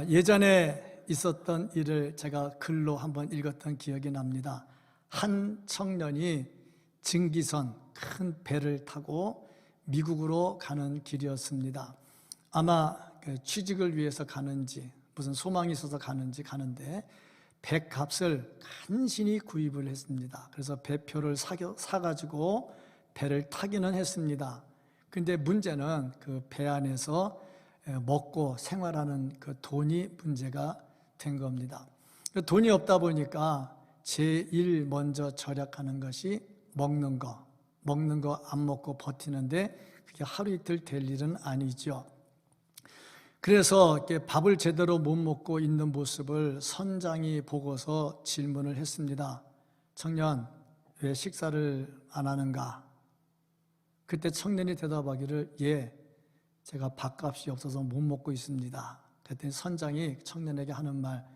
예전에 있었던 일을 제가 글로 한번 읽었던 기억이 납니다. 한 청년이 증기선 큰 배를 타고 미국으로 가는 길이었습니다. 아마 취직을 위해서 가는지 무슨 소망이 있어서 가는데 배값을 간신히 구입을 했습니다. 그래서 배표를 사가지고 배를 타기는 했습니다. 근데 문제는 그 배 안에서 먹고 생활하는 그 돈이 문제가 된 겁니다. 돈이 없다 보니까 제일 먼저 절약하는 것이 먹는 거 안 먹고 버티는데 그게 하루 이틀 될 일은 아니죠. 그래서 밥을 제대로 못 먹고 있는 모습을 선장이 보고서 질문을 했습니다. 청년, 왜 식사를 안 하는가? 그때 청년이 대답하기를, 예, 제가 밥값이 없어서 못 먹고 있습니다. 그랬더니 선장이 청년에게 하는 말,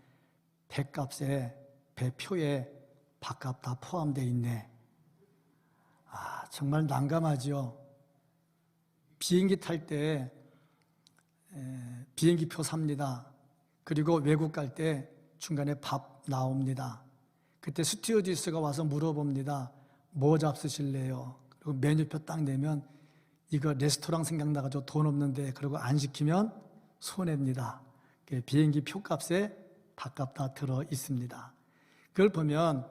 배값에, 배표에 밥값 다 포함되어 있네. 정말 난감하죠. 비행기 탈 때 비행기표 삽니다. 그리고 외국 갈 때 중간에 밥 나옵니다. 그때 스튜어디스가 와서 물어봅니다. 뭐 잡수실래요? 그리고 메뉴표 딱 내면 이거 레스토랑 생각나가지고 돈 없는데 그러고 안 시키면 손해입니다. 비행기 표값에 밥값 다 들어 있습니다. 그걸 보면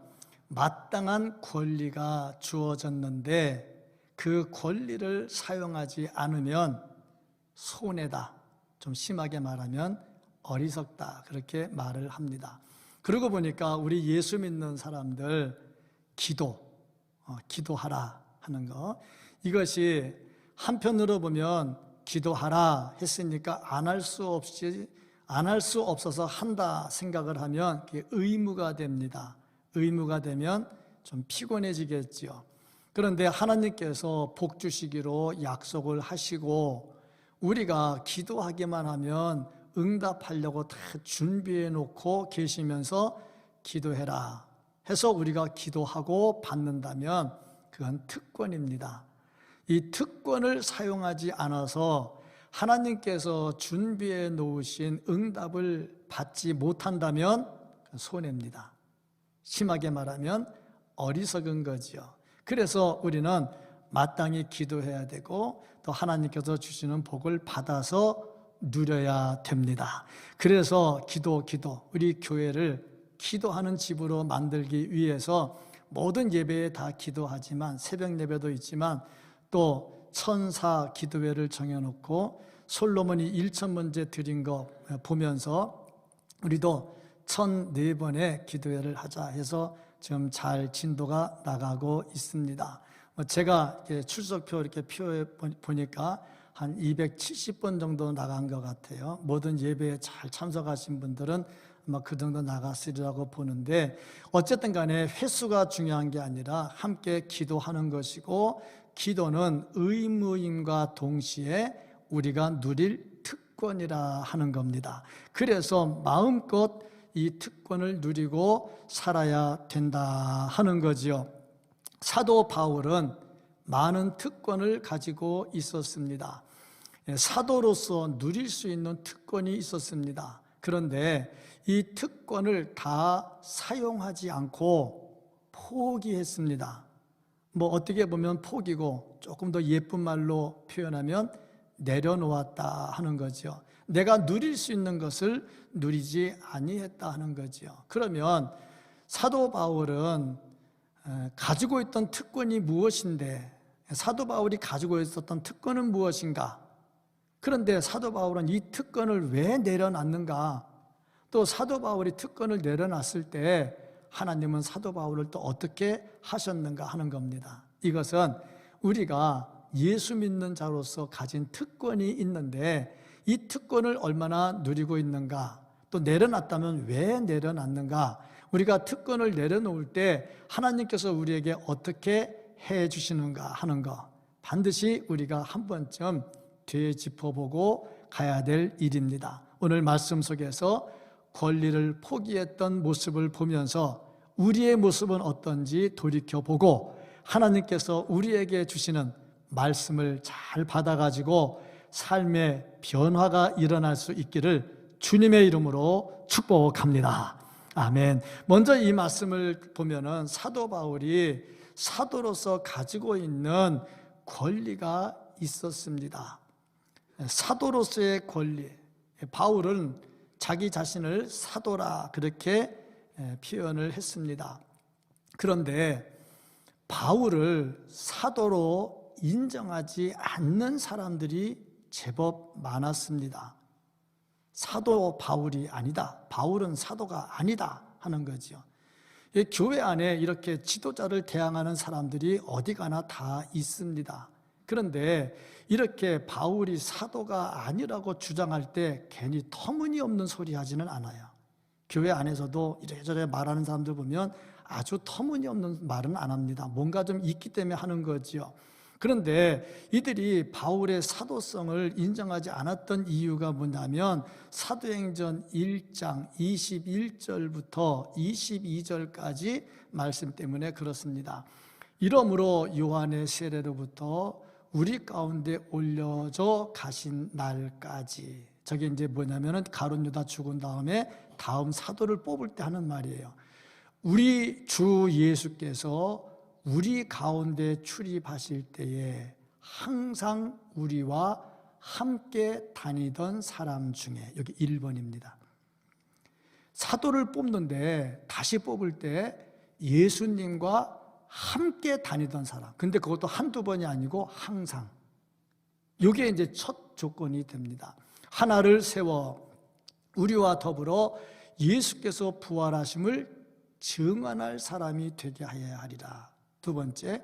마땅한 권리가 주어졌는데 그 권리를 사용하지 않으면 손해다. 좀 심하게 말하면 어리석다. 그렇게 말을 합니다. 그러고 보니까 우리 예수 믿는 사람들 기도하라 하는 거, 이것이 한편으로 보면 기도하라 했으니까 안 할 수 없어서 한다 생각을 하면 그게 의무가 됩니다. 의무가 되면 좀 피곤해지겠죠. 그런데 하나님께서 복 주시기로 약속을 하시고 우리가 기도하기만 하면 응답하려고 다 준비해 놓고 계시면서 기도해라 해서 우리가 기도하고 받는다면 그건 특권입니다. 이 특권을 사용하지 않아서 하나님께서 준비해 놓으신 응답을 받지 못한다면 손해입니다. 심하게 말하면 어리석은 거죠. 그래서 우리는 마땅히 기도해야 되고 또 하나님께서 주시는 복을 받아서 누려야 됩니다. 그래서 기도 우리 교회를 기도하는 집으로 만들기 위해서 모든 예배에 다 기도하지만 새벽 예배도 있지만 또 천사 기도회를 정해놓고 솔로몬이 1,000번째 드린 거 보면서 우리도 1,004번의 기도회를 하자 해서 지금 잘 진도가 나가고 있습니다. 제가 출석표 이렇게 표에 보니까 한 270번 정도 나간 것 같아요. 모든 예배에 잘 참석하신 분들은 아마 그 정도 나갔으리라고 보는데, 어쨌든 간에 횟수가 중요한 게 아니라 함께 기도하는 것이고, 기도는 의무임과 동시에 우리가 누릴 특권이라 하는 겁니다. 그래서 마음껏 이 특권을 누리고 살아야 된다 하는 거지요. 사도 바울은 많은 특권을 가지고 있었습니다. 사도로서 누릴 수 있는 특권이 있었습니다. 그런데 이 특권을 다 사용하지 않고 포기했습니다. 어떻게 보면 포기고 조금 더 예쁜 말로 표현하면 내려놓았다 하는 거죠. 내가 누릴 수 있는 것을 누리지 아니했다 하는 거죠. 그러면 사도 바울은 가지고 있던 특권이 무엇인데, 사도 바울이 가지고 있었던 특권은 무엇인가? 그런데 사도 바울은 이 특권을 왜 내려놨는가? 또 사도 바울이 특권을 내려놨을 때 하나님은 사도 바울을 또 어떻게 하셨는가 하는 겁니다. 이것은 우리가 예수 믿는 자로서 가진 특권이 있는데 이 특권을 얼마나 누리고 있는가, 또 내려놨다면 왜 내려놨는가, 우리가 특권을 내려놓을 때 하나님께서 우리에게 어떻게 해 주시는가 하는 거, 반드시 우리가 한 번쯤 되짚어보고 가야 될 일입니다. 오늘 말씀 속에서 권리를 포기했던 모습을 보면서 우리의 모습은 어떤지 돌이켜보고 하나님께서 우리에게 주시는 말씀을 잘 받아가지고 삶의 변화가 일어날 수 있기를 주님의 이름으로 축복합니다. 아멘. 먼저 이 말씀을 보면은 사도 바울이 사도로서 가지고 있는 권리가 있었습니다. 사도로서의 권리. 바울은 자기 자신을 사도라 그렇게 표현을 했습니다. 그런데 바울을 사도로 인정하지 않는 사람들이 제법 많았습니다. 사도 바울이 아니다, 바울은 사도가 아니다 하는 거죠. 교회 안에 이렇게 지도자를 대항하는 사람들이 어디 가나 다 있습니다. 그런데 이렇게 바울이 사도가 아니라고 주장할 때 괜히 터무니없는 소리 하지는 않아요. 교회 안에서도 이래저래 말하는 사람들 보면 아주 터무니없는 말은 안 합니다. 뭔가 좀 있기 때문에 하는 거죠. 그런데 이들이 바울의 사도성을 인정하지 않았던 이유가 뭐냐면 사도행전 1장 21절부터 22절까지 말씀 때문에 그렇습니다. 이러므로 요한의 세례로부터 우리 가운데 올려져 가신 날까지, 저게 이제 뭐냐면은 가룟 유다 죽은 다음에 다음 사도를 뽑을 때 하는 말이에요. 우리 주 예수께서 우리 가운데 출입하실 때에 항상 우리와 함께 다니던 사람 중에, 여기 1번입니다. 사도를 뽑는데 다시 뽑을 때 예수님과 함께 다니던 사람, 근데 그것도 한두 번이 아니고 항상, 이게 이제 첫 조건이 됩니다. 하나를 세워 우리와 더불어 예수께서 부활하심을 증언할 사람이 되게 하여야 하리라. 두 번째,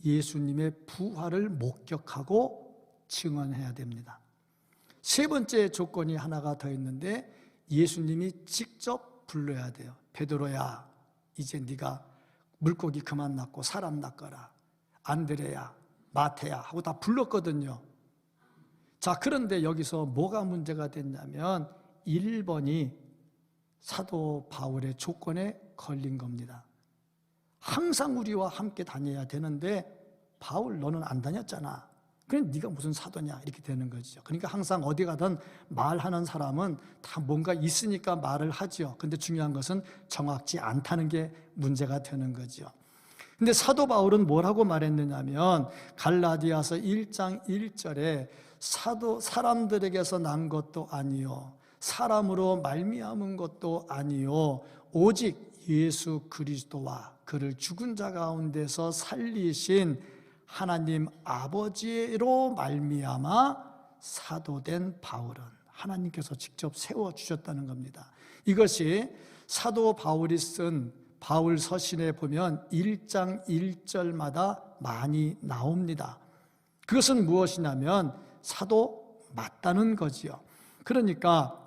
예수님의 부활을 목격하고 증언해야 됩니다. 세 번째 조건이 하나가 더 있는데 예수님이 직접 불러야 돼요. 베드로야, 이제 네가 물고기 그만 낚고 사람 낚아라. 안드레야, 마태야 하고 다 불렀거든요. 자, 그런데 여기서 뭐가 문제가 됐냐면 1번이 사도 바울의 조건에 걸린 겁니다. 항상 우리와 함께 다녀야 되는데 바울 너는 안 다녔잖아. 그래 네가 무슨 사도냐 이렇게 되는 거죠. 그러니까 항상 어디 가든 말하는 사람은 다 뭔가 있으니까 말을 하죠. 근데 중요한 것은 정확지 않다는 게 문제가 되는 거죠. 근데 사도 바울은 뭐라고 말했느냐면 갈라디아서 1장 1절에 사람들에게서 난 것도 아니요 사람으로 말미암은 것도 아니요 오직 예수 그리스도와 그를 죽은 자 가운데서 살리신 하나님 아버지로 말미암아 사도된 바울은, 하나님께서 직접 세워주셨다는 겁니다. 이것이 사도 바울이 쓴 바울 서신에 보면 1장 1절마다 많이 나옵니다. 그것은 무엇이냐면 사도 맞다는 거지요. 그러니까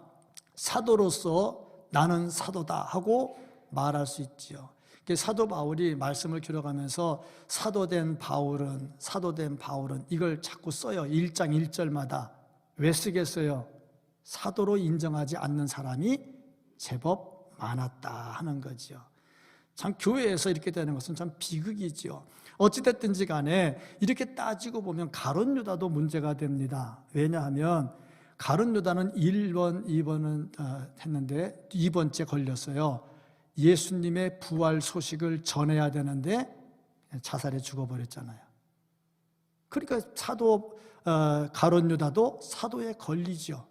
사도로서 나는 사도다 하고 말할 수 있지요. 사도 바울이 말씀을 기록하면서 사도된 바울은 이걸 자꾸 써요. 1장 1절마다. 왜 쓰겠어요? 사도로 인정하지 않는 사람이 제법 많았다 하는 거죠. 참 교회에서 이렇게 되는 것은 참 비극이죠. 어찌됐든지 간에 이렇게 따지고 보면 가룟 유다도 문제가 됩니다. 왜냐하면 가룟 유다는 1번, 2번은 했는데 2번째 걸렸어요. 예수님의 부활 소식을 전해야 되는데 자살해 죽어버렸잖아요. 그러니까 가룟 유다도 사도에 걸리죠.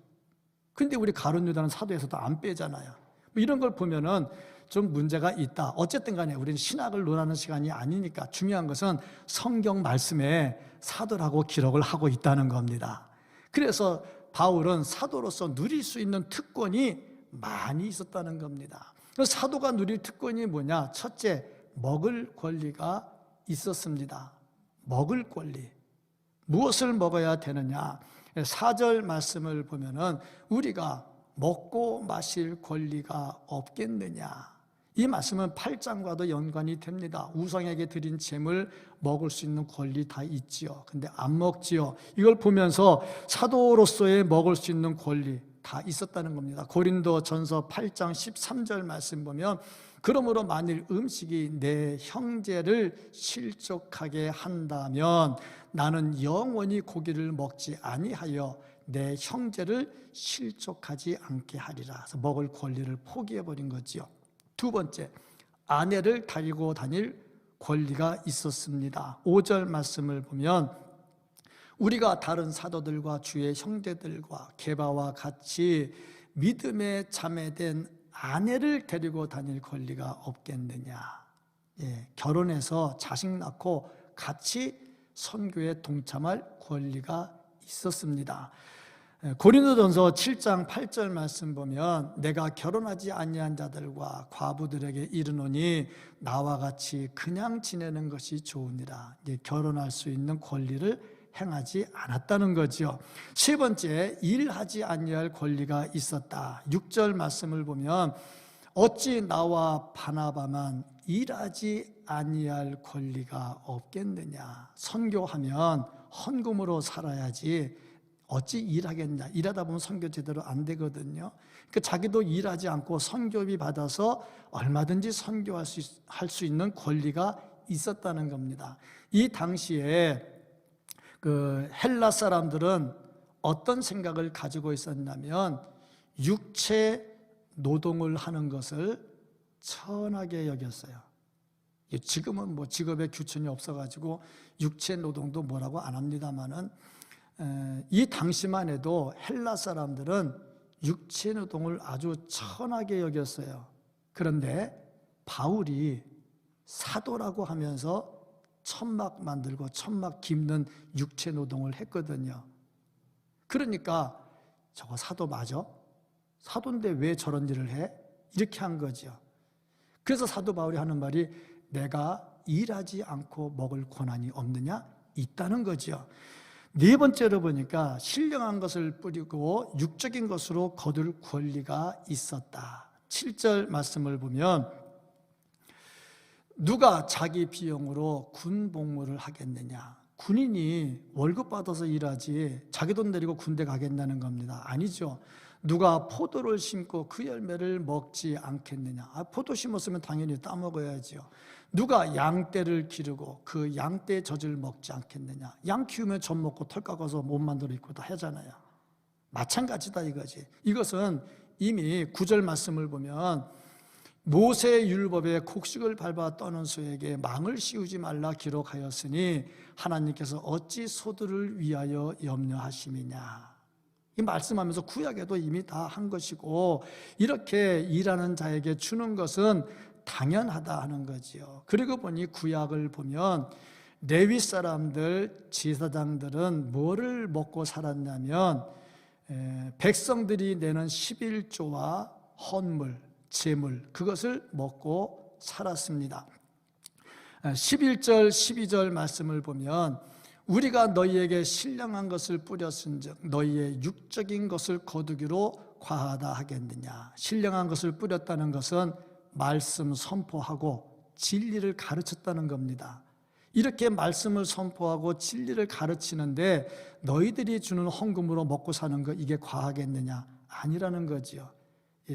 근데 우리 가룟 유다는 사도에서도 안 빼잖아요. 이런 걸 보면은 좀 문제가 있다. 어쨌든 간에 우리는 신학을 논하는 시간이 아니니까 중요한 것은 성경 말씀에 사도라고 기록을 하고 있다는 겁니다. 그래서 바울은 사도로서 누릴 수 있는 특권이 많이 있었다는 겁니다. 사도가 누릴 특권이 뭐냐? 첫째, 먹을 권리가 있었습니다. 먹을 권리. 무엇을 먹어야 되느냐? 4절 말씀을 보면은 우리가 먹고 마실 권리가 없겠느냐? 이 말씀은 8장과도 연관이 됩니다. 우상에게 드린 제물 먹을 수 있는 권리 다 있지요. 근데 안 먹지요. 이걸 보면서 사도로서의 먹을 수 있는 권리 다 있었다는 겁니다. 고린도 전서 8장 13절 말씀 보면 그러므로 만일 음식이 내 형제를 실족하게 한다면 나는 영원히 고기를 먹지 아니하여 내 형제를 실족하지 않게 하리라. 그래서 먹을 권리를 포기해버린 거지요. 두 번째, 아내를 데리고 다닐 권리가 있었습니다. 5절 말씀을 보면 우리가 다른 사도들과 주의 형제들과 게바와 같이 믿음에 자매된 아내를 데리고 다닐 권리가 없겠느냐. 결혼해서 자식 낳고 같이 선교에 동참할 권리가 있었습니다. 고린도전서 7장 8절 말씀 보면 내가 결혼하지 아니한 자들과 과부들에게 이르노니 나와 같이 그냥 지내는 것이 좋으니라. 결혼할 수 있는 권리를 행하지 않았다는 거죠. 세 번째, 일하지 아니할 권리가 있었다. 6절 말씀을 보면 어찌 나와 바나바만 일하지 아니할 권리가 없겠느냐. 선교하면 헌금으로 살아야지 어찌 일하겠냐. 일하다 보면 선교 제대로 안 되거든요. 그러니까 자기도 일하지 않고 선교비 받아서 얼마든지 선교할 수 있는 권리가 있었다는 겁니다. 이 당시에 그 헬라 사람들은 어떤 생각을 가지고 있었냐면 육체 노동을 하는 것을 천하게 여겼어요. 지금은 뭐 직업에 규천이 없어가지고 육체 노동도 뭐라고 안 합니다만은 이 당시만 해도 헬라 사람들은 육체 노동을 아주 천하게 여겼어요. 그런데 바울이 사도라고 하면서 천막 만들고 천막 깁는 육체 노동을 했거든요. 그러니까 저거 사도 맞아? 사도인데 왜 저런 일을 해? 이렇게 한 거죠. 그래서 사도 바울이 하는 말이 내가 일하지 않고 먹을 권한이 없느냐? 있다는 거죠. 네 번째로 보니까 신령한 것을 뿌리고 육적인 것으로 거둘 권리가 있었다. 7절 말씀을 보면 누가 자기 비용으로 군 복무를 하겠느냐. 군인이 월급 받아서 일하지 자기 돈 내리고 군대 가겠다는 겁니다. 아니죠. 누가 포도를 심고 그 열매를 먹지 않겠느냐. 포도 심었으면 당연히 따먹어야죠. 누가 양떼를 기르고 그 양떼의 젖을 먹지 않겠느냐. 양 키우면 젖 먹고 털 깎아서 몸 만들어 입고 다 하잖아요. 마찬가지다 이거지. 이것은 이미 9절 말씀을 보면 모세 율법에 곡식을 밟아 떠는 소에게 망을 씌우지 말라 기록하였으니 하나님께서 어찌 소들을 위하여 염려하심이냐. 이 말씀하면서 구약에도 이미 다 한 것이고 이렇게 일하는 자에게 주는 것은 당연하다 하는 거지요. 그리고 보니 구약을 보면 레위 사람들, 제사장들은 뭐를 먹고 살았냐면 백성들이 내는 11조와 헌물, 재물, 그것을 먹고 살았습니다. 11절, 12절 말씀을 보면 우리가 너희에게 신령한 것을 뿌렸은즉 너희의 육적인 것을 거두기로 과하다 하겠느냐. 신령한 것을 뿌렸다는 것은 말씀 선포하고 진리를 가르쳤다는 겁니다. 이렇게 말씀을 선포하고 진리를 가르치는데 너희들이 주는 헌금으로 먹고 사는 거 이게 과하겠느냐? 아니라는 거지요.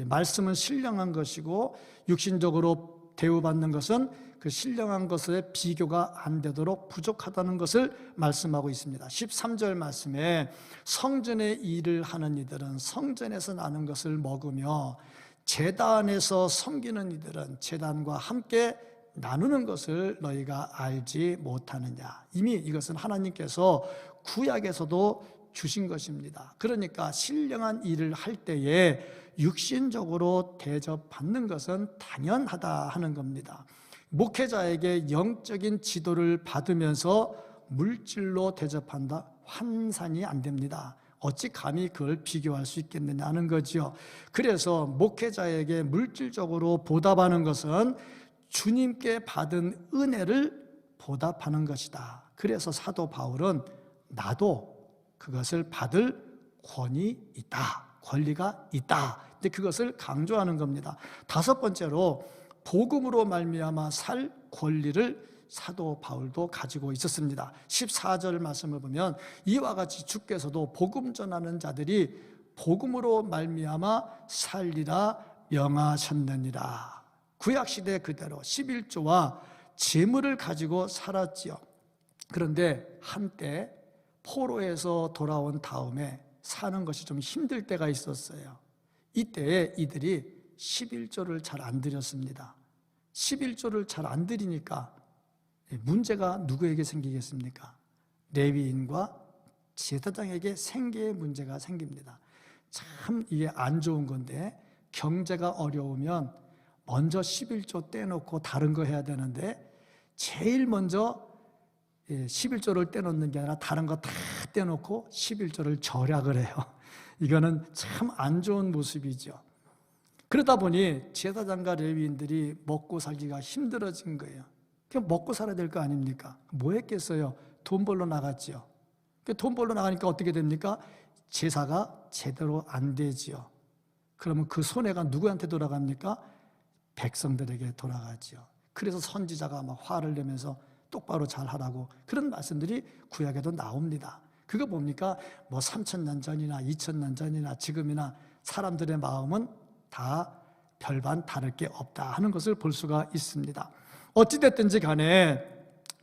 말씀은 신령한 것이고 육신적으로 대우받는 것은 그 신령한 것에 비교가 안 되도록 부족하다는 것을 말씀하고 있습니다. 13절 말씀에 성전의 일을 하는 이들은 성전에서 나는 것을 먹으며 제단에서 섬기는 이들은 제단과 함께 나누는 것을 너희가 알지 못하느냐. 이미 이것은 하나님께서 구약에서도 주신 것입니다. 그러니까 신령한 일을 할 때에 육신적으로 대접받는 것은 당연하다 하는 겁니다. 목회자에게 영적인 지도를 받으면서 물질로 대접한다? 환산이 안 됩니다. 어찌 감히 그걸 비교할 수 있겠느냐 하는 거죠. 그래서 목회자에게 물질적으로 보답하는 것은 주님께 받은 은혜를 보답하는 것이다. 그래서 사도 바울은 나도 그것을 받을 권이 있다, 권리가 있다. 근데 그것을 강조하는 겁니다. 다섯 번째로 복음으로 말미암아 살 권리를 사도 바울도 가지고 있었습니다. 14절 말씀을 보면 이와 같이 주께서도 복음 전하는 자들이 복음으로 말미암아 살리라 명하셨느니라. 구약시대 그대로 11조와 재물을 가지고 살았지요. 그런데 한때 포로에서 돌아온 다음에 사는 것이 좀 힘들 때가 있었어요. 이때에 이들이 11조를 잘 안 드렸습니다. 11조를 잘 안 드리니까 문제가 누구에게 생기겠습니까? 레위인과 제사장에게 생계의 문제가 생깁니다. 참 이게 안 좋은 건데, 경제가 어려우면 먼저 11조 떼놓고 다른 거 해야 되는데 제일 먼저 11조를 떼놓는 게 아니라 다른 거 다 떼놓고 11조를 절약을 해요. 이거는 참 안 좋은 모습이죠. 그러다 보니 제사장과 레위인들이 먹고 살기가 힘들어진 거예요. 그럼 먹고 살아야 될 거 아닙니까? 뭐 했겠어요? 돈 벌러 나갔죠. 돈 벌러 나가니까 어떻게 됩니까? 제사가 제대로 안 되지요. 그러면 그 손해가 누구한테 돌아갑니까? 백성들에게 돌아가지요. 그래서 선지자가 막 화를 내면서 똑바로 잘 하라고 그런 말씀들이 구약에도 나옵니다. 그거 뭡니까? 뭐 3,000년 전이나 2,000년 전이나 지금이나 사람들의 마음은 다 별반 다를 게 없다 하는 것을 볼 수가 있습니다. 어찌됐든지 간에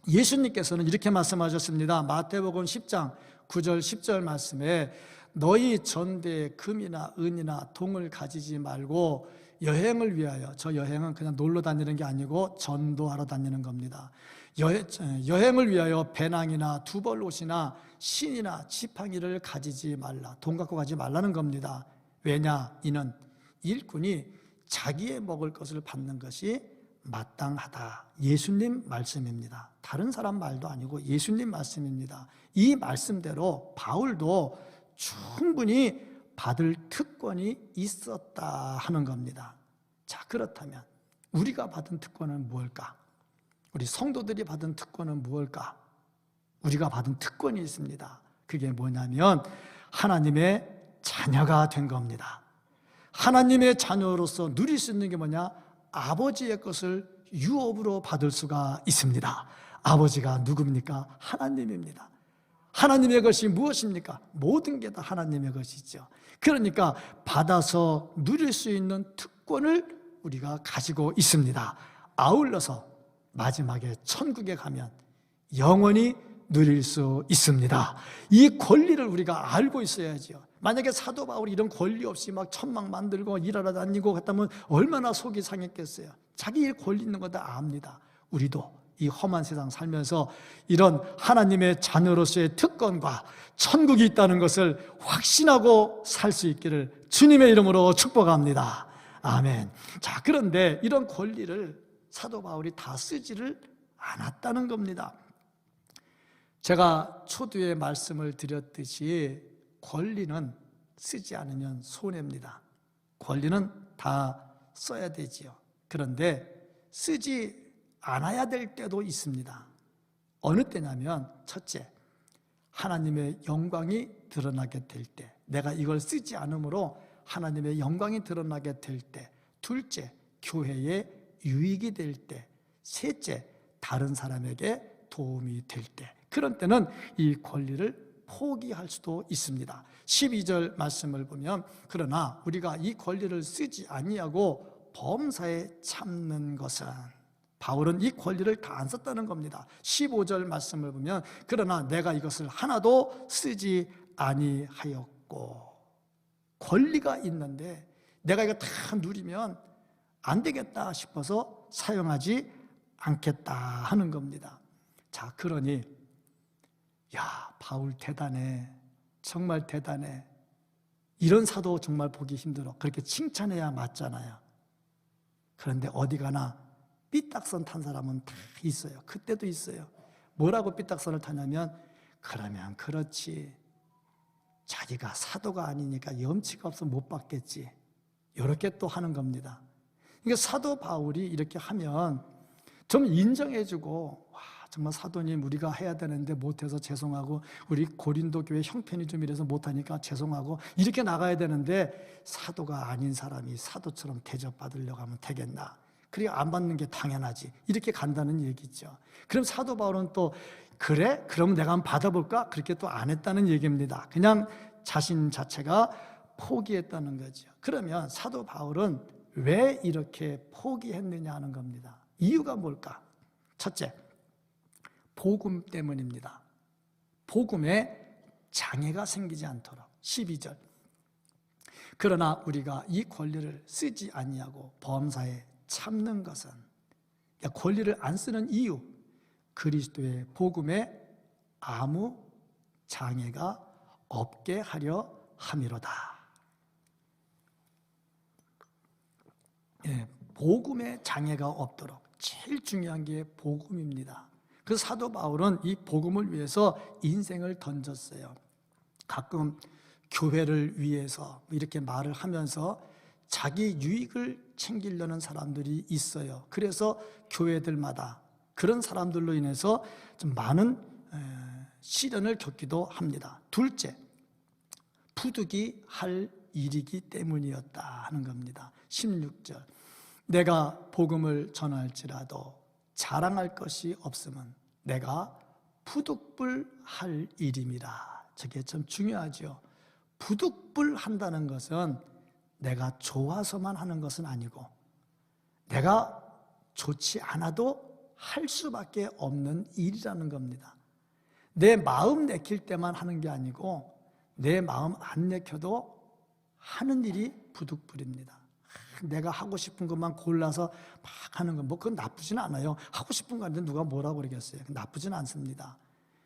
예수님께서는 이렇게 말씀하셨습니다. 마태복음 10장 9절 10절 말씀에 너희 전대에 금이나 은이나 동을 가지지 말고 여행을 위하여, 저 여행은 그냥 놀러 다니는 게 아니고 전도하러 다니는 겁니다. 여행을 위하여 배낭이나 두벌옷이나 신이나 지팡이를 가지지 말라. 돈 갖고 가지 말라는 겁니다. 왜냐? 이는 일꾼이 자기의 먹을 것을 받는 것이 마땅하다. 예수님 말씀입니다. 다른 사람 말도 아니고 예수님 말씀입니다. 이 말씀대로 바울도 충분히 받을 특권이 있었다 하는 겁니다. 자, 그렇다면 우리가 받은 특권은 무엇일까? 우리 성도들이 받은 특권은 무엇일까? 우리가 받은 특권이 있습니다. 그게 뭐냐면 하나님의 자녀가 된 겁니다. 하나님의 자녀로서 누릴 수 있는 게 뭐냐? 아버지의 것을 유업으로 받을 수가 있습니다. 아버지가 누굽니까? 하나님입니다. 하나님의 것이 무엇입니까? 모든 게 다 하나님의 것이죠. 그러니까 받아서 누릴 수 있는 특권을 우리가 가지고 있습니다. 아울러서 마지막에 천국에 가면 영원히 누릴 수 있습니다. 이 권리를 우리가 알고 있어야죠. 만약에 사도 바울이 이런 권리 없이 막 천막 만들고 일하러 다니고 했다면 얼마나 속이 상했겠어요. 자기 권리 있는 거 다 압니다. 우리도 이 험한 세상 살면서 이런 하나님의 자녀로서의 특권과 천국이 있다는 것을 확신하고 살 수 있기를 주님의 이름으로 축복합니다. 아멘. 자, 그런데 이런 권리를 사도 바울이 다 쓰지를 않았다는 겁니다. 제가 초두에 말씀을 드렸듯이 권리는 쓰지 않으면 손해입니다. 권리는 다 써야 되지요. 그런데 쓰지 않아야 될 때도 있습니다. 어느 때냐면 첫째, 하나님의 영광이 드러나게 될 때, 내가 이걸 쓰지 않으므로 하나님의 영광이 드러나게 될 때, 둘째, 교회에 유익이 될 때, 셋째, 다른 사람에게 도움이 될 때, 그런 때는 이 권리를 포기할 수도 있습니다. 12절 말씀을 보면 그러나 우리가 이 권리를 쓰지 아니하고 범사에 참는 것은, 바울은 이 권리를 다 안 썼다는 겁니다. 15절 말씀을 보면 그러나 내가 이것을 하나도 쓰지 아니하였고, 권리가 있는데 내가 이거 다 누리면 안 되겠다 싶어서 사용하지 않겠다 하는 겁니다. 자, 그러니 야, 바울 대단해. 정말 대단해. 이런 사도 정말 보기 힘들어. 그렇게 칭찬해야 맞잖아요. 그런데 어디 가나 삐딱선 탄 사람은 다 있어요. 그때도 있어요. 뭐라고 삐딱선을 타냐면 그러면 그렇지. 자기가 사도가 아니니까 염치가 없어 못 받겠지. 이렇게 또 하는 겁니다. 그러니까 사도 바울이 이렇게 하면 좀 인정해주고, 와, 정말 사도님 우리가 해야 되는데 못해서 죄송하고, 우리 고린도 교회 형편이 좀 이래서 못하니까 죄송하고, 이렇게 나가야 되는데 사도가 아닌 사람이 사도처럼 대접받으려고 하면 되겠나? 그래 안 받는 게 당연하지. 이렇게 간다는 얘기죠. 그럼 사도 바울은 또 그래? 그럼 내가 한번 받아볼까? 그렇게 또 안 했다는 얘기입니다. 그냥 자신 자체가 포기했다는 거죠. 그러면 사도 바울은 왜 이렇게 포기했느냐 하는 겁니다. 이유가 뭘까? 첫째, 복음 때문입니다. 복음에 장애가 생기지 않도록. 12절. 그러나 우리가 이 권리를 쓰지 아니하고 범사에 참는 것은, 권리를 안 쓰는 이유, 그리스도의 복음에 아무 장애가 없게 하려 함이로다. 복음에 장애가 없도록 제일 중요한 게 복음입니다. 그 사도 바울은 이 복음을 위해서 인생을 던졌어요. 가끔 교회를 위해서 이렇게 말을 하면서 자기 유익을 챙기려는 사람들이 있어요. 그래서 교회들마다 그런 사람들로 인해서 좀 많은 시련을 겪기도 합니다. 둘째, 부득이 할 일이기 때문이었다 하는 겁니다. 16절. 내가 복음을 전할지라도 자랑할 것이 없으면 내가 부득불할 일임이라. 저게 참 중요하죠. 부득불한다는 것은 내가 좋아서만 하는 것은 아니고 내가 좋지 않아도 할 수밖에 없는 일이라는 겁니다. 내 마음 내킬 때만 하는 게 아니고 내 마음 안 내켜도 하는 일이 부득불입니다. 내가 하고 싶은 것만 골라서 막 하는 건 그건 나쁘진 않아요. 하고 싶은 거 하는데 누가 뭐라고 그러겠어요. 나쁘진 않습니다.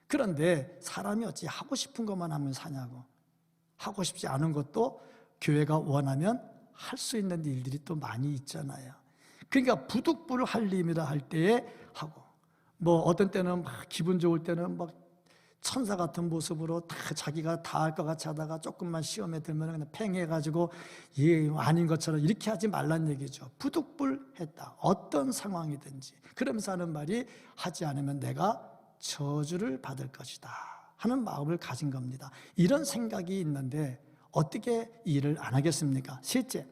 그런데 사람이 어찌 하고 싶은 것만 하면 사냐고. 하고 싶지 않은 것도 교회가 원하면 할 수 있는 일들이 또 많이 있잖아요. 그러니까 부득불할 일이라 할 때에 하고, 어떤 때는 막 기분 좋을 때는 막 천사 같은 모습으로 다 자기가 다 할 것 같이 하다가 조금만 시험에 들면 그냥 팽해가지고 아닌 것처럼 이렇게 하지 말란 얘기죠. 부득불했다. 어떤 상황이든지. 그러면서 하는 말이 하지 않으면 내가 저주를 받을 것이다 하는 마음을 가진 겁니다. 이런 생각이 있는데 어떻게 일을 안 하겠습니까? 셋째,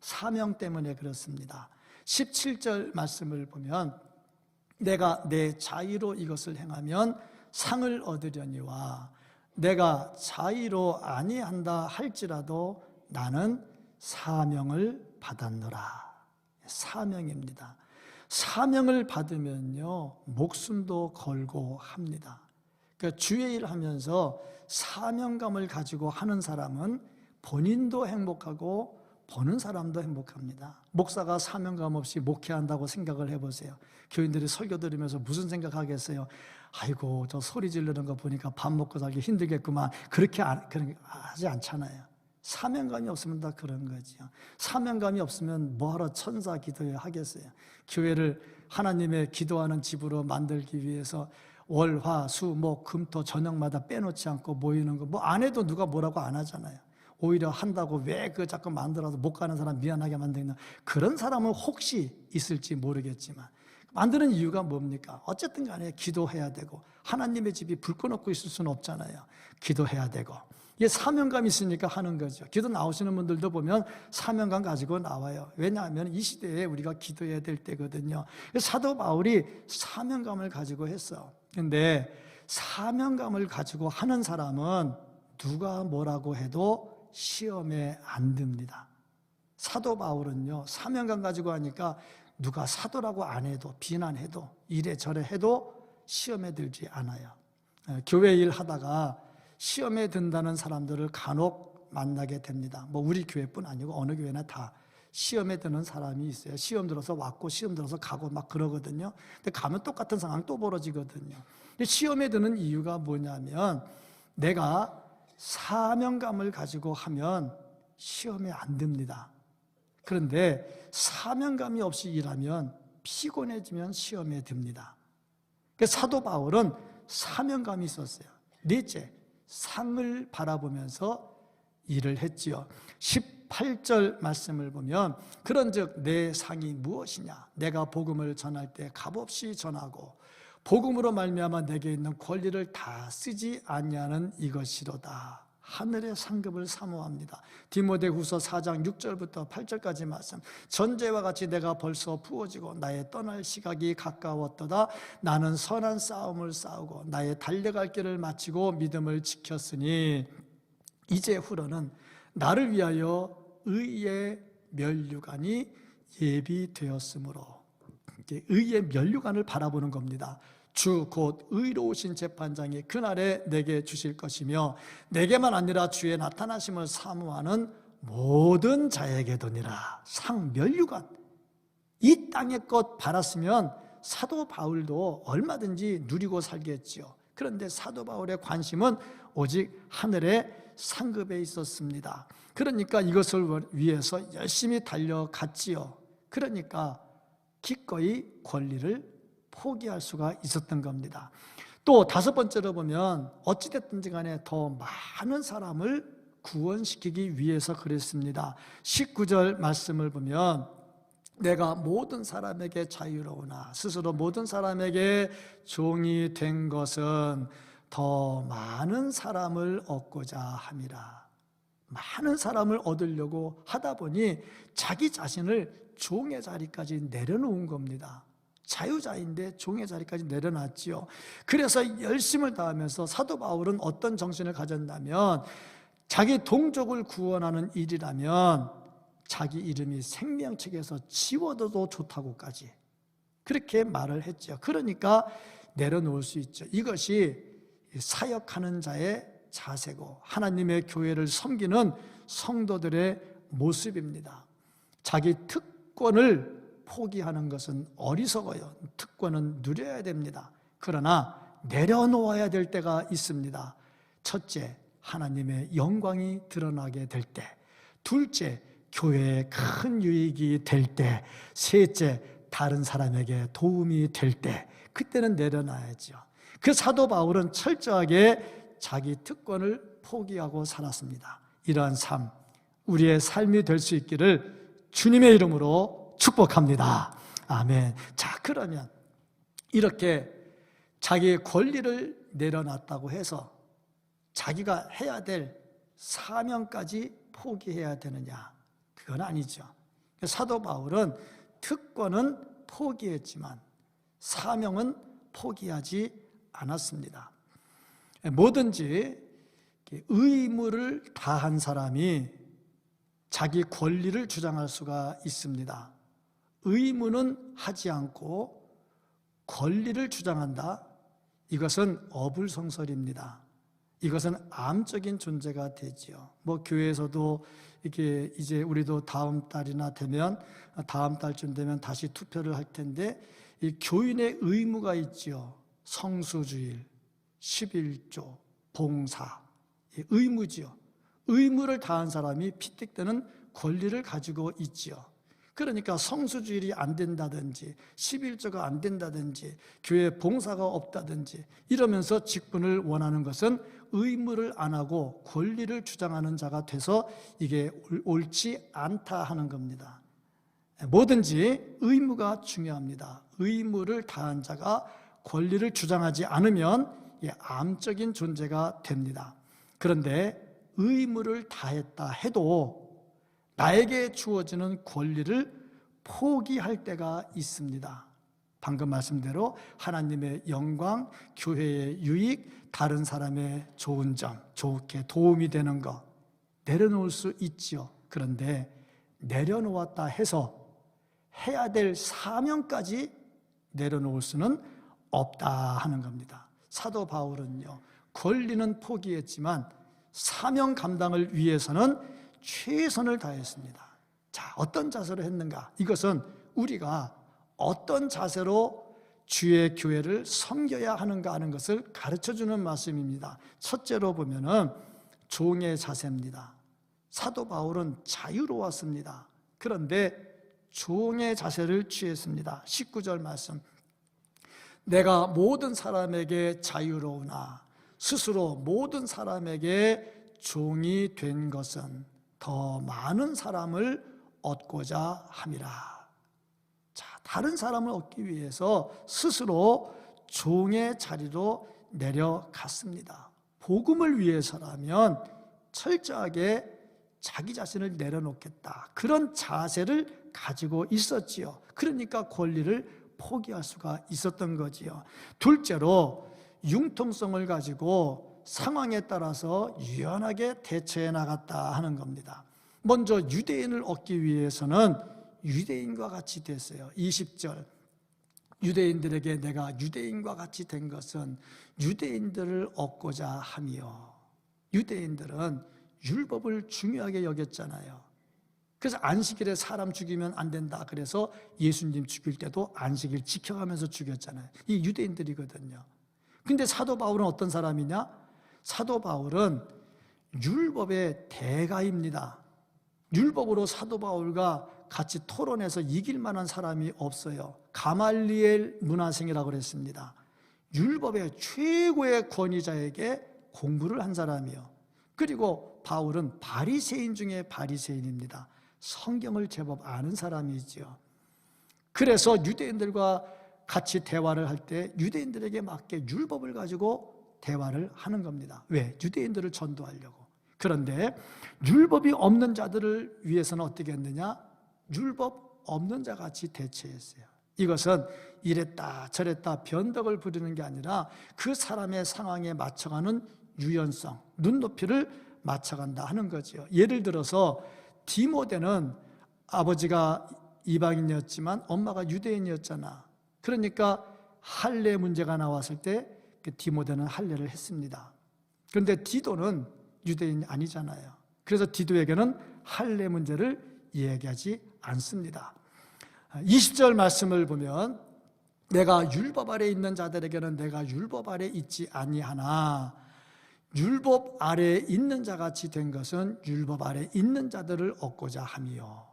사명 때문에 그렇습니다. 17절 말씀을 보면 내가 내 자의로 이것을 행하면 상을 얻으려니와 내가 자의로 아니한다 할지라도 나는 사명을 받았노라. 사명입니다. 사명을 받으면요 목숨도 걸고 합니다. 그러니까 주의 일을 하면서 사명감을 가지고 하는 사람은 본인도 행복하고 보는 사람도 행복합니다. 목사가 사명감 없이 목회한다고 생각을 해보세요. 교인들이 설교 들으면서 무슨 생각하겠어요? 아이고 저 소리 지르는 거 보니까 밥 먹고 살기 힘들겠구만. 그렇게 하지 않잖아요. 사명감이 없으면 다 그런 거죠. 사명감이 없으면 뭐하러 천사 기도해야 하겠어요. 교회를 하나님의 기도하는 집으로 만들기 위해서 월, 화, 수, 목, 금, 토 저녁마다 빼놓지 않고 모이는 거 안 해도 누가 뭐라고 안 하잖아요. 오히려 한다고 왜 자꾸 만들어서 못 가는 사람 미안하게 만드는 그런 사람은 혹시 있을지 모르겠지만 만드는 이유가 뭡니까? 어쨌든 간에 기도해야 되고 하나님의 집이 불 꺼놓고 있을 수는 없잖아요. 기도해야 되고 이게 사명감이 있으니까 하는 거죠. 기도 나오시는 분들도 보면 사명감 가지고 나와요. 왜냐하면 이 시대에 우리가 기도해야 될 때거든요. 사도 바울이 사명감을 가지고 했어. 근데 사명감을 가지고 하는 사람은 누가 뭐라고 해도 시험에 안 듭니다. 사도 바울은요 사명감 가지고 하니까 누가 사도라고 안 해도 비난해도 이래저래 해도 시험에 들지 않아요. 교회 일 하다가 시험에 든다는 사람들을 간혹 만나게 됩니다. 우리 교회뿐 아니고 어느 교회나 다 시험에 드는 사람이 있어요. 시험 들어서 왔고 시험 들어서 가고 막 그러거든요. 근데 가면 똑같은 상황 또 벌어지거든요. 근데 시험에 드는 이유가 뭐냐면 내가 사명감을 가지고 하면 시험에 안 듭니다. 그런데 사명감이 없이 일하면 피곤해지면 시험에 듭니다. 사도 바울은 사명감이 있었어요. 넷째, 상을 바라보면서 일을 했지요. 18절 말씀을 보면 그런즉 내 상이 무엇이냐? 내가 복음을 전할 때 값없이 전하고 복음으로 말미암아 내게 있는 권리를 다 쓰지 아니하는 이것이로다. 하늘의 상급을 사모합니다. 디모데후서 4장 6절부터 8절까지 말씀. 전제와 같이 내가 벌써 부어지고 나의 떠날 시각이 가까웠도다. 나는 선한 싸움을 싸우고 나의 달려갈 길을 마치고 믿음을 지켰으니 이제 후로는 나를 위하여 의의 면류관이 예비되었으므로 의의 면류관을 바라보는 겁니다. 주 곧 의로우신 재판장이 그날에 내게 주실 것이며 내게만 아니라 주의 나타나심을 사모하는 모든 자에게도니라. 상멸류관. 이 땅의 것 바랐으면 사도 바울도 얼마든지 누리고 살겠지요. 그런데 사도 바울의 관심은 오직 하늘의 상급에 있었습니다. 그러니까 이것을 위해서 열심히 달려갔지요. 그러니까 기꺼이 권리를 포기할 수가 있었던 겁니다. 또 다섯 번째로 보면 어찌됐든지 간에 더 많은 사람을 구원시키기 위해서 그랬습니다. 19절 말씀을 보면 내가 모든 사람에게 자유로우나 스스로 모든 사람에게 종이 된 것은 더 많은 사람을 얻고자 함이라. 많은 사람을 얻으려고 하다 보니 자기 자신을 종의 자리까지 내려놓은 겁니다. 자유자인데 종의 자리까지 내려놨지요. 그래서 열심을 다하면서 사도 바울은 어떤 정신을 가졌냐면 자기 동족을 구원하는 일이라면 자기 이름이 생명책에서 지워져도 좋다고까지 그렇게 말을 했죠. 그러니까 내려놓을 수 있죠. 이것이 사역하는 자의 자세고 하나님의 교회를 섬기는 성도들의 모습입니다. 자기 특권을 포기하는 것은 어리석어요. 특권은 누려야 됩니다. 그러나 내려놓아야 될 때가 있습니다. 첫째, 하나님의 영광이 드러나게 될 때. 둘째, 교회에 큰 유익이 될 때. 셋째, 다른 사람에게 도움이 될 때. 그때는 내려놔야죠. 그 사도 바울은 철저하게 자기 특권을 포기하고 살았습니다. 이러한 삶, 우리의 삶이 될 수 있기를 주님의 이름으로 축복합니다. 아멘. 자, 그러면 이렇게 자기의 권리를 내려놨다고 해서 자기가 해야 될 사명까지 포기해야 되느냐? 그건 아니죠. 사도 바울은 특권은 포기했지만 사명은 포기하지 않았습니다. 뭐든지 의무를 다한 사람이 자기 권리를 주장할 수가 있습니다. 의무는 하지 않고 권리를 주장한다. 이것은 어불성설입니다. 이것은 암적인 존재가 되지요. 교회에서도 이렇게 이제 우리도 다음 달이나 되면 다음 달쯤 되면 다시 투표를 할 텐데 이 교인의 의무가 있지요. 성수주일, 11조, 봉사, 의무지요. 의무를 다한 사람이 피택되는 권리를 가지고 있지요. 그러니까 성수주일이 안 된다든지 11조가 안 된다든지 교회 봉사가 없다든지 이러면서 직분을 원하는 것은 의무를 안 하고 권리를 주장하는 자가 돼서 이게 옳지 않다 하는 겁니다. 뭐든지 의무가 중요합니다. 의무를 다한 자가 권리를 주장하지 않으면 암적인 존재가 됩니다. 그런데 의무를 다했다 해도 나에게 주어지는 권리를 포기할 때가 있습니다. 방금 말씀대로 하나님의 영광, 교회의 유익, 다른 사람의 좋은 점, 좋게 도움이 되는 것 내려놓을 수 있지요. 그런데 내려놓았다 해서 해야 될 사명까지 내려놓을 수는 없다 하는 겁니다. 사도 바울은요, 권리는 포기했지만 사명 감당을 위해서는 최선을 다했습니다. 자, 어떤 자세로 했는가? 이것은 우리가 어떤 자세로 주의 교회를 섬겨야 하는가 하는 것을 가르쳐주는 말씀입니다. 첫째로 보면은 종의 자세입니다. 사도 바울은 자유로웠습니다. 그런데 종의 자세를 취했습니다. 19절 말씀. 내가 모든 사람에게 자유로우나 스스로 모든 사람에게 종이 된 것은 더 많은 사람을 얻고자 함이라. 자, 다른 사람을 얻기 위해서 스스로 종의 자리로 내려갔습니다. 복음을 위해서라면 철저하게 자기 자신을 내려놓겠다. 그런 자세를 가지고 있었지요. 그러니까 권리를 포기할 수가 있었던 거지요. 둘째로 융통성을 가지고 상황에 따라서 유연하게 대처해 나갔다 하는 겁니다. 먼저 유대인을 얻기 위해서는 유대인과 같이 됐어요. 20절 유대인들에게 내가 유대인과 같이 된 것은 유대인들을 얻고자 함이요. 유대인들은 율법을 중요하게 여겼잖아요. 그래서 안식일에 사람 죽이면 안 된다. 그래서 예수님 죽일 때도 안식일 지켜가면서 죽였잖아요. 이 유대인들이거든요. 근데 사도 바울은 어떤 사람이냐? 사도 바울은 율법의 대가입니다. 율법으로 사도 바울과 같이 토론해서 이길 만한 사람이 없어요. 가말리엘 문화생이라고 그랬습니다. 율법의 최고의 권위자에게 공부를 한 사람이요. 그리고 바울은 바리새인 중에 바리새인입니다. 성경을 제법 아는 사람이지요. 그래서 유대인들과 같이 대화를 할 때 유대인들에게 맞게 율법을 가지고 대화를 하는 겁니다. 왜? 유대인들을 전도하려고. 그런데 율법이 없는 자들을 위해서는 어떻게 했느냐? 율법 없는 자 같이 대처했어요. 이것은 이랬다 저랬다 변덕을 부리는 게 아니라 그 사람의 상황에 맞춰가는 유연성, 눈높이를 맞춰간다 하는 거죠. 예를 들어서 디모데는 아버지가 이방인이었지만 엄마가 유대인이었잖아. 그러니까 할례 문제가 나왔을 때 디모데는 할례를 했습니다. 그런데 디도는 유대인이 아니잖아요. 그래서 디도에게는 할례 문제를 이야기하지 않습니다. 20절 말씀을 보면 내가 율법 아래 있는 자들에게는 내가 율법 아래 있지 아니하나 율법 아래 있는 자같이 된 것은 율법 아래 있는 자들을 얻고자 함이요.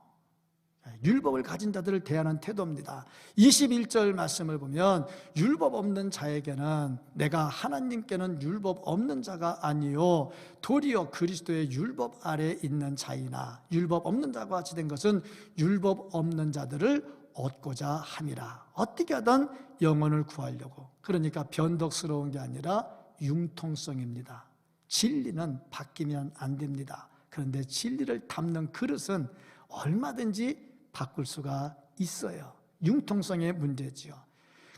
율법을 가진 자들을 대하는 태도입니다. 21절 말씀을 보면 율법 없는 자에게는 내가 하나님께는 율법 없는 자가 아니요 도리어 그리스도의 율법 아래 있는 자이나 율법 없는 자와 같이 된 것은 율법 없는 자들을 얻고자 함이라. 어떻게 하든 영혼을 구하려고. 그러니까 변덕스러운 게 아니라 융통성입니다. 진리는 바뀌면 안 됩니다. 그런데 진리를 담는 그릇은 얼마든지 바꿀 수가 있어요. 융통성의 문제지요.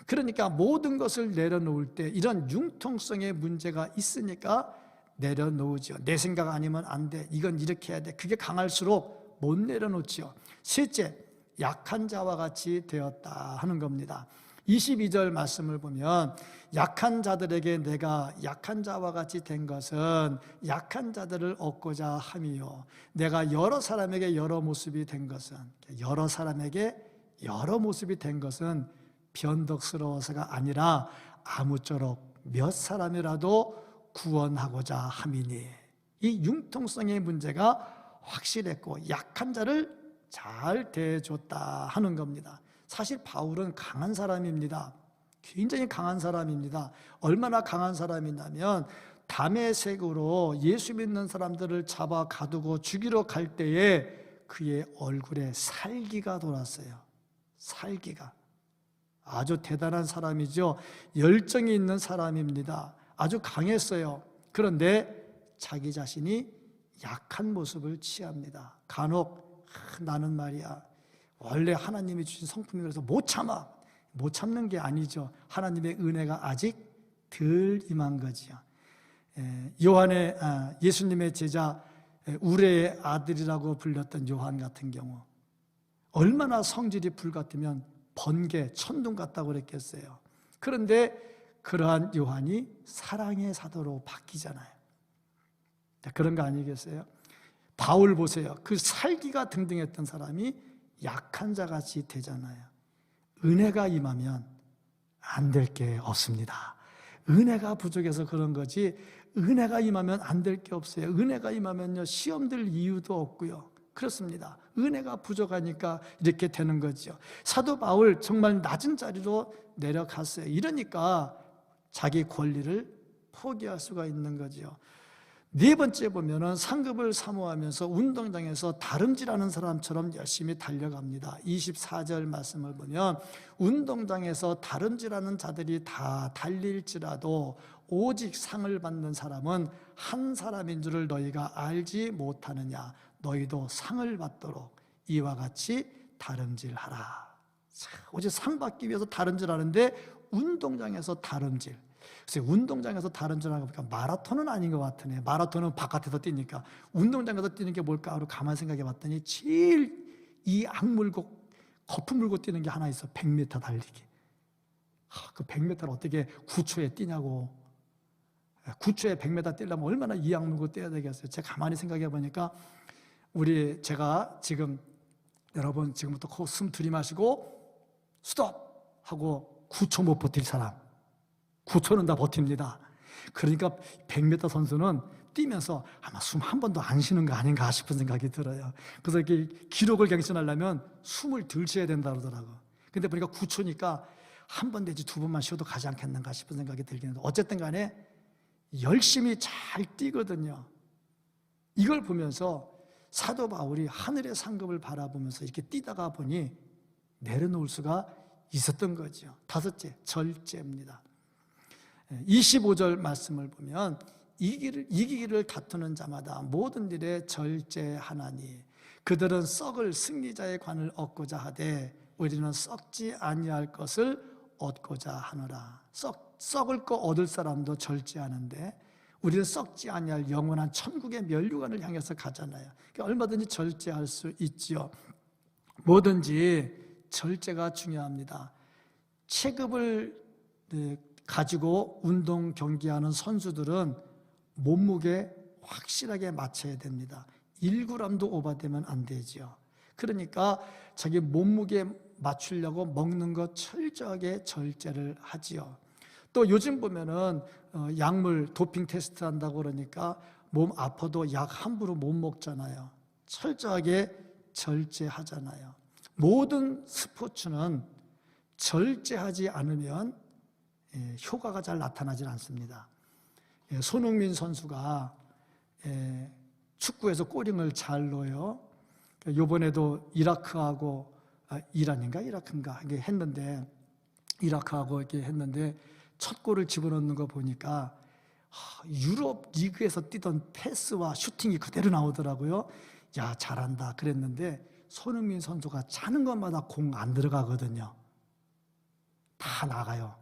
그러니까 모든 것을 내려놓을 때 이런 융통성의 문제가 있으니까 내려놓으죠. 내 생각 아니면 안 돼. 이건 이렇게 해야 돼. 그게 강할수록 못 내려놓지요. 셋째, 약한 자와 같이 되었다 하는 겁니다. 22절 말씀을 보면 약한 자들에게 내가 약한 자와 같이 된 것은 약한 자들을 얻고자 함이요 내가 여러 사람에게 여러 모습이 된 것은 여러 사람에게 여러 모습이 된 것은 변덕스러워서가 아니라 아무쪼록 몇 사람이라도 구원하고자 함이니 이 융통성의 문제가 확실했고 약한 자를 잘 대해줬다 하는 겁니다. 사실 바울은 강한 사람입니다. 굉장히 강한 사람입니다. 얼마나 강한 사람이냐면 다메섹으로 예수 믿는 사람들을 잡아 가두고 죽이러 갈 때에 그의 얼굴에 살기가 돌았어요. 살기가. 아주 대단한 사람이죠. 열정이 있는 사람입니다. 아주 강했어요. 그런데 자기 자신이 약한 모습을 취합니다. 간혹 나는 말이야 원래 하나님이 주신 성품이라서 못 참는 게 아니죠. 하나님의 은혜가 아직 덜 임한 거지요. 예수님의 제자 우레의 아들이라고 불렸던 요한 같은 경우 얼마나 성질이 불같으면 번개, 천둥 같다고 그랬겠어요. 그런데 그러한 요한이 사랑의 사도로 바뀌잖아요. 그런 거 아니겠어요? 바울 보세요. 그 살기가 등등했던 사람이 약한 자같이 되잖아요. 은혜가 임하면 안 될 게 없습니다. 은혜가 부족해서 그런 거지 은혜가 임하면 안 될 게 없어요. 은혜가 임하면요 시험 들 이유도 없고요. 그렇습니다. 은혜가 부족하니까 이렇게 되는 거죠. 사도 바울 정말 낮은 자리로 내려갔어요. 이러니까 자기 권리를 포기할 수가 있는 거죠. 네 번째 보면은 상급을 사모하면서 운동장에서 다름질하는 사람처럼 열심히 달려갑니다. 24절 말씀을 보면 운동장에서 다름질하는 자들이 다 달릴지라도 오직 상을 받는 사람은 한 사람인 줄을 너희가 알지 못하느냐. 너희도 상을 받도록 이와 같이 다름질하라. 오직 상 받기 위해서 다름질하는데 운동장에서 다름질. 글쎄 운동장에서 다름질하는 거 보니까 마라톤은 아닌 것 같으네. 마라톤은 바깥에서 뛰니까 운동장에서 뛰는 게 뭘까 하고 가만히 생각해 봤더니 제일 이 악물고 거품 물고 뛰는 게 하나 있어. 100m 달리기. 그 100m를 어떻게 9초에 뛰냐고. 9초에 100m 뛰려면 얼마나 이악 물고 뛰어야 되겠어요. 제가 가만히 생각해 보니까 제가 지금 여러분 지금부터 숨 들이마시고 스톱 하고 9초 못 버틸 사람 9초는 다 버팁니다. 그러니까 100m 선수는 뛰면서 아마 숨 한 번도 안 쉬는 거 아닌가 싶은 생각이 들어요. 그래서 이렇게 기록을 갱신하려면 숨을 덜 쉬어야 된다 그러더라고. 근데 보니까 9초니까 한 번 내지 두 번만 쉬어도 가지 않겠는가 싶은 생각이 들긴 해요. 어쨌든 간에 열심히 잘 뛰거든요. 이걸 보면서 사도 바울이 하늘의 상급을 바라보면서 이렇게 뛰다가 보니 내려놓을 수가 있었던 거죠. 다섯째, 절제입니다. 25절 말씀을 보면 이기기를 다투는 자마다 모든 일에 절제하나니 그들은 썩을 승리자의 관을 얻고자 하되 우리는 썩지 아니할 것을 얻고자 하노라. 썩을 거 얻을 사람도 절제하는데 우리는 썩지 아니할 영원한 천국의 면류관을 향해서 가잖아요. 그러니까 얼마든지 절제할 수 있지요. 뭐든지 절제가 중요합니다. 체급을 가지고 운동 경기하는 선수들은 몸무게 확실하게 맞춰야 됩니다. 1g도 오버되면 안 되죠. 그러니까 자기 몸무게 맞추려고 먹는 것 철저하게 절제를 하지요. 또 요즘 보면은 약물 도핑 테스트 한다고 그러니까 몸 아파도 약 함부로 못 먹잖아요. 철저하게 절제하잖아요. 모든 스포츠는 절제하지 않으면 효과가 잘 나타나질 않습니다. 손흥민 선수가 축구에서 골임을 잘 넣어요. 이번에도 이라크하고 이란인가 이라크인가 이게 했는데 이라크하고 이렇게 했는데 첫 골을 집어넣는 거 보니까 유럽 리그에서 뛰던 패스와 슈팅이 그대로 나오더라고요. 야, 잘한다 그랬는데 손흥민 선수가 차는 것마다 공 안 들어가거든요. 다 나가요.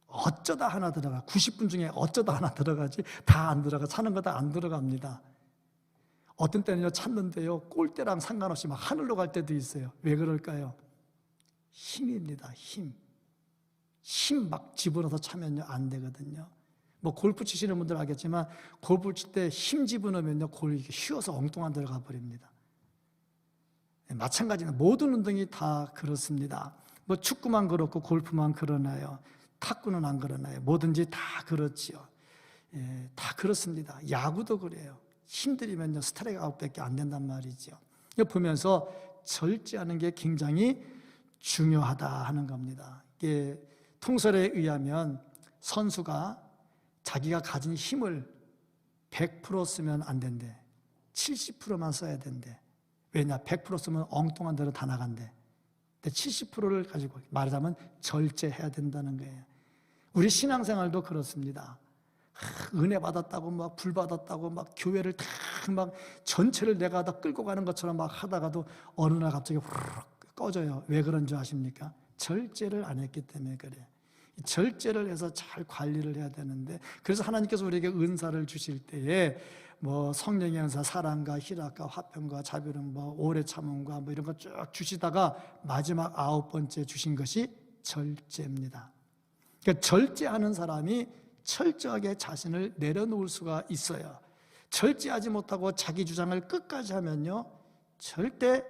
어쩌다 하나 들어가. 90분 중에 어쩌다 하나 들어가지 다 안 들어가. 차는 거 다 안 들어갑니다. 어떤 때는요 찼는데요 골대랑 상관없이 막 하늘로 갈 때도 있어요. 왜 그럴까요? 힘입니다. 힘 막 집어넣어서 차면요 안 되거든요. 뭐 골프 치시는 분들 알겠지만 골프 칠 때 힘 집어넣으면요 골이 휘어서 엉뚱한 데로 가버립니다. 마찬가지는 모든 운동이 다 그렇습니다. 뭐 축구만 그렇고 골프만 그러나요? 탁구는 안 그러나요? 뭐든지 다 그렇지요. 다 그렇습니다. 야구도 그래요. 힘들이면요 스트라이크 아웃밖에 안 된단 말이죠. 이거 보면서 절제하는 게 굉장히 중요하다 하는 겁니다. 이게 통설에 의하면 선수가 자기가 가진 힘을 100% 쓰면 안 된대. 70%만 써야 된대. 왜냐? 100% 쓰면 엉뚱한 데로 다 나간대. 근데 70%를 가지고 말하자면 절제해야 된다는 거예요. 우리 신앙생활도 그렇습니다. 은혜 받았다고 막 불 받았다고 막 교회를 다 막 전체를 내가 다 끌고 가는 것처럼 막 하다가도 어느 날 갑자기 후루룩 꺼져요. 왜 그런 줄 아십니까? 절제를 안 했기 때문에 그래요. 절제를 해서 잘 관리를 해야 되는데 그래서 하나님께서 우리에게 은사를 주실 때에 뭐 성령의 은사, 사랑과 희락과 화평과 자비름, 뭐 오래 참음과 뭐 이런 거 쭉 주시다가 마지막 9번째 주신 것이 절제입니다. 그러니까 절제하는 사람이 철저하게 자신을 내려놓을 수가 있어요. 절제하지 못하고 자기 주장을 끝까지 하면요 절대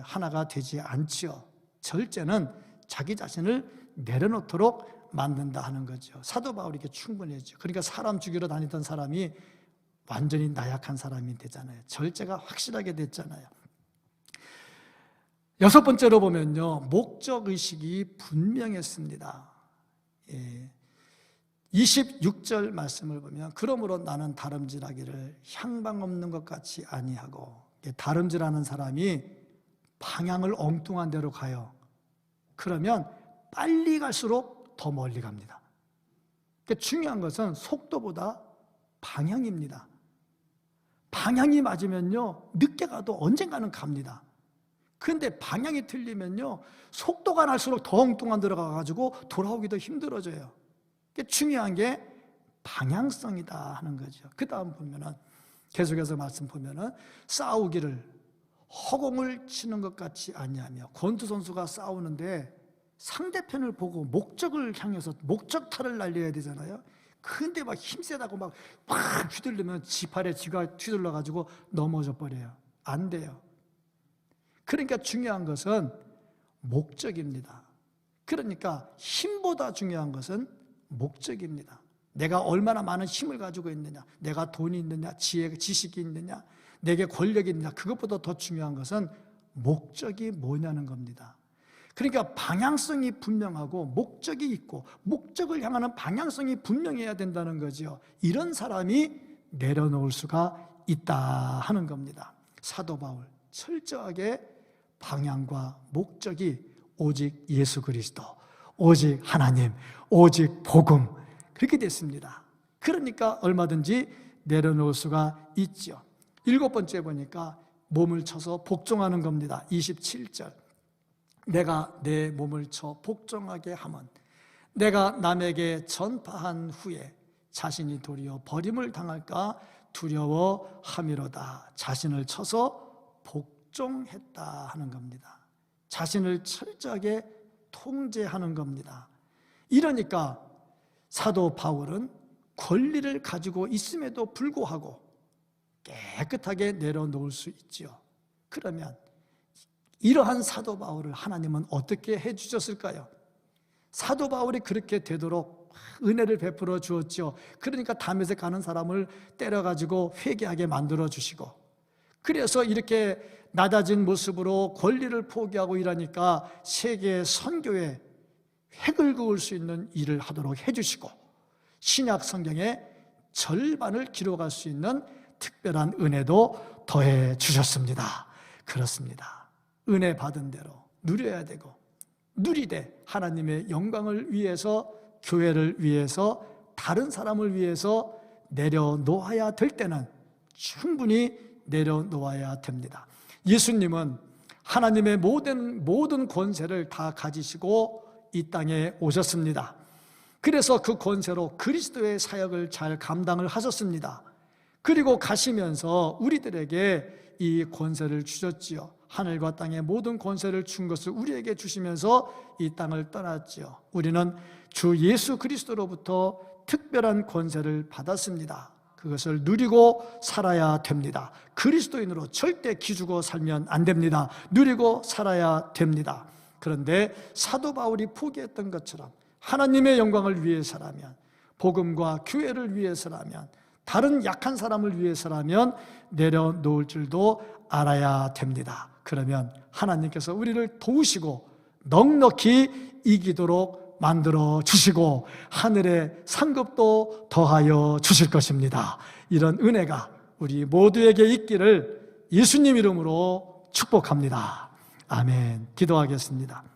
하나가 되지 않지요. 절제는 자기 자신을 내려놓도록 만든다 하는 거죠. 사도 바울에게 충분했죠. 그러니까 사람 죽이러 다니던 사람이 완전히 나약한 사람이 되잖아요. 절제가 확실하게 됐잖아요. 6번째로 보면요 목적의식이 분명했습니다. 26절 말씀을 보면 그러므로 나는 다름질하기를 향방 없는 것 같이 아니하고, 다름질하는 사람이 방향을 엉뚱한 데로 가요. 그러면 빨리 갈수록 더 멀리 갑니다. 그러니까 중요한 것은 속도보다 방향입니다. 방향이 맞으면요 늦게 가도 언젠가는 갑니다. 그런데 방향이 틀리면요 속도가 날수록 더 엉뚱한 데로 가가지고 돌아오기도 힘들어져요. 중요한 게 방향성이다 하는 거죠. 그 다음 보면은 계속해서 말씀 보면은 싸우기를 허공을 치는 것 같이 아니하며, 권투 선수가 싸우는데 상대편을 보고 목적을 향해서 목적타를 날려야 되잖아요. 근데 막 힘세다고 막 휘둘르면 지팔에 쥐가 휘둘러 가지고 넘어져 버려요. 안 돼요. 그러니까 중요한 것은 목적입니다. 그러니까 힘보다 중요한 것은 목적입니다. 내가 얼마나 많은 힘을 가지고 있느냐, 내가 돈이 있느냐, 지식이 있느냐, 내게 권력이 있느냐, 그것보다 더 중요한 것은 목적이 뭐냐는 겁니다. 그러니까 방향성이 분명하고 목적이 있고 목적을 향하는 방향성이 분명해야 된다는 거죠. 이런 사람이 내려놓을 수가 있다 하는 겁니다. 사도 바울, 철저하게 방향과 목적이 오직 예수 그리스도, 오직 하나님, 오직 복음, 그렇게 됐습니다. 그러니까 얼마든지 내려놓을 수가 있죠. 7번째 보니까 몸을 쳐서 복종하는 겁니다. 27절, 내가 내 몸을 쳐 복종하게 하면 내가 남에게 전파한 후에 자신이 도리어 버림을 당할까 두려워함이로다. 자신을 쳐서 복종했다 하는 겁니다. 자신을 철저하게 통제하는 겁니다. 이러니까 사도 바울은 권리를 가지고 있음에도 불구하고 깨끗하게 내려놓을 수 있지요. 그러면 이러한 사도 바울을 하나님은 어떻게 해주셨을까요? 사도 바울이 그렇게 되도록 은혜를 베풀어 주었죠. 그러니까 다메섹 가는 사람을 때려가지고 회개하게 만들어 주시고, 그래서 이렇게 낮아진 모습으로 권리를 포기하고 일하니까 세계 선교에 획을 그을 수 있는 일을 하도록 해주시고, 신약 성경의 절반을 기록할 수 있는 특별한 은혜도 더해 주셨습니다. 그렇습니다. 은혜 받은 대로 누려야 되고, 누리되 하나님의 영광을 위해서, 교회를 위해서, 다른 사람을 위해서 내려놓아야 될 때는 충분히 내려놓아야 됩니다. 예수님은 하나님의 모든 권세를 다 가지시고 이 땅에 오셨습니다. 그래서 그 권세로 그리스도의 사역을 잘 감당을 하셨습니다. 그리고 가시면서 우리들에게 이 권세를 주셨지요. 하늘과 땅의 모든 권세를 준 것을 우리에게 주시면서 이 땅을 떠났지요. 우리는 주 예수 그리스도로부터 특별한 권세를 받았습니다. 그것을 누리고 살아야 됩니다. 그리스도인으로 절대 기죽어 살면 안 됩니다. 누리고 살아야 됩니다. 그런데 사도 바울이 포기했던 것처럼 하나님의 영광을 위해서라면, 복음과 교회를 위해서라면, 다른 약한 사람을 위해서라면 내려놓을 줄도 알아야 됩니다. 그러면 하나님께서 우리를 도우시고 넉넉히 이기도록 만들어 주시고 하늘의 상급도 더하여 주실 것입니다. 이런 은혜가 우리 모두에게 있기를 예수님 이름으로 축복합니다. 아멘. 기도하겠습니다.